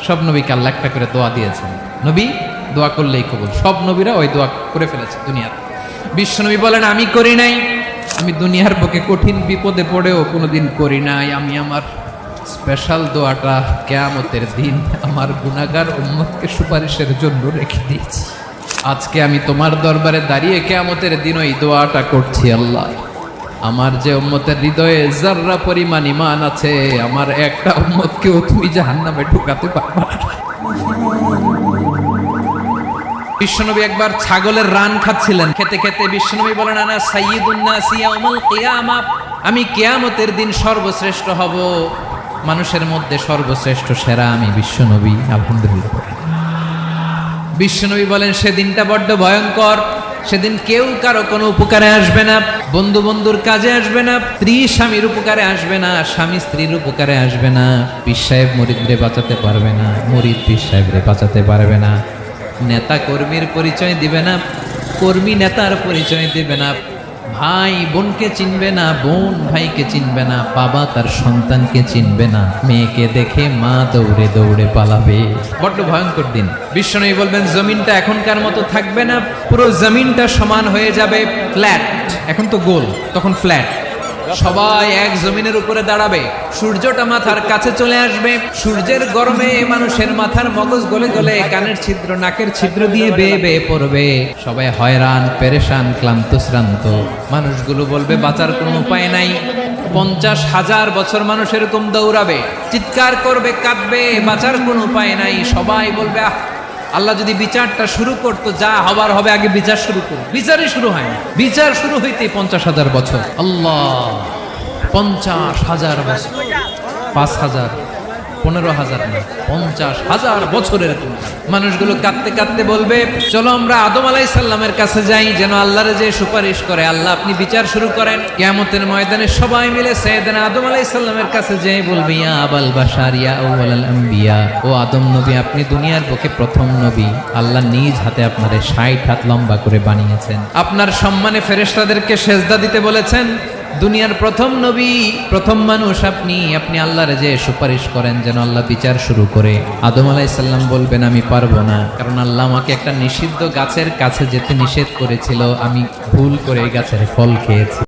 সব নবীকে আল্লাহ একটা করে দোয়া দিয়েছেন। নবী দোয়া করলেই কবুল। সব নবীরা ওই দোয়া করে ফেলেছে দুনিয়াতে। বিশ্বনবী বলেন আমি করি নাই, আমি দুনিয়ার বুকে কঠিন বিপদে পড়েও কোনোদিন করি নাই। আমি আমার স্পেশাল দোয়াটা কিয়ামতের দিন আমার গুনাহগার উম্মতকে সুপারিশের জন্য রেখে দিয়েছি। আজকে আমি তোমার দরবারে দাঁড়িয়ে কিয়ামতের দিন ওই দোয়াটা করছি। আল্লাহ, আমার যে উম্মতের হৃদয়ে যাররা পরিমাণ ঈমান আছে, আমার একটা উম্মতকেও তুমি জাহান্নামে ঢুকাতে পারবে না। বিশ্বনবী একবার ছাগলের রান খাচ্ছিলেন, খেতে খেতে বিশ্বনবী বলেন আনা সাইয়্যিদুন নাস ইয়াউমাল কিয়ামা, আমি কিয়ামতের দিন সর্বশ্রেষ্ঠ হব, মানুষের মধ্যে সর্বশ্রেষ্ঠ সেরা আমি বিশ্বনবী। আলহামদুলিল্লাহ। বিশ্বনবী বলেন সেদিনটা বড্ড ভয়ঙ্কর, সেদিন কেউ কারো কোনো উপকারে আসবে না, বন্ধু বন্ধুর কাজে আসবে না, স্ত্রী স্বামীর উপকারে আসবে না, স্বামী স্ত্রীর উপকারে আসবে না, পীর সাহেব মুরিদরে বাঁচাতে পারবে না, মুরিদ পীর সাহেবরে বাঁচাতে পারবে না, নেতা কর্মীর পরিচয় দিবে না, কর্মী নেতার পরিচয় দিবে না, ভাই বোনকে চিনবে না, বোন ভাইকে চিনবে না, বাবা তার সন্তানকে চিনবে না, মেয়েকে দেখে মা দৌড়ে দৌড়ে পালাবে। বড্ড ভয়ঙ্কর দিন। বিশ্বনবী বলবেন জমিনটা এখনকার মতো থাকবে না, পুরো জমিনটা সমান হয়ে যাবে, ফ্ল্যাট। এখন তো গোল, তখন ফ্ল্যাট। সবাই এক জমিনের উপরে দাঁড়াবে, সূর্যটা মাথার কাছে চলে আসবে, সূর্যের গরমে মানুষের মাথার মগজ গলে গলে কানের ছিদ্র নাকের ছিদ্র দিয়ে বেয়ে বেয়ে পড়বে। সবাই হয়রান, পেরেশান, ক্লান্ত শ্রান্ত। মানুষগুলো বলবে বাঁচার কোনো উপায় নাই। 50,000 বছর মানুষ এরকম দৌড়াবে, চিৎকার করবে, কাঁদবে, বাঁচার কোনো উপায় নাই। সবাই বলবে আহ, আল্লাহ যদি বিচারটা শুরু করতো, যা হবার হবে, আগে বিচার শুরু করুন। বিচারই শুরু হয় না, বিচার শুরু হইতে 50,000 বছর। আল্লাহ, 50,000 বছর, 5,000, 15,000 না, 50,000 বছরের মানুষগুলো কাঁদতে কাঁদতে বলবে চলো আমরা আদম আলাইহিস সালামের কাছে যাই, যেন আল্লাহরে যে সুপারিশ করে, আল্লাহ আপনি বিচার শুরু করেন। কিয়ামতের ময়দানে সবাই মিলে সাইয়েদনা আদম আলাইহিস সালামের কাছে যেয়ে বলবে ইয়া আবাল বাশার ইয়া আউয়ালাল আম্বিয়া, ও আদম নবী, আপনি দুনিয়ার বুকে প্রথম নবী, আল্লাহ নিজ হাতে আপনারে 60 হাত লম্বা করে বানিয়েছেন, আপনার সম্মানে ফেরেশতাদেরকে সেজদা দিতে বলেছেন, দুনিয়ার প্রথম নবী, প্রথম মানুষ আপনি, আপনি আল্লাহরে যে সুপারিশ করেন যেন আল্লাহ বিচার শুরু করে। আদম আলাইহিস সালাম বলবেন আমি পারবো না, কারণ আল্লাহ আমাকে একটা নিষিদ্ধ গাছের কাছে যেতে নিষেধ করেছিল, আমি ভুল করে এই গাছের ফল খেয়েছি।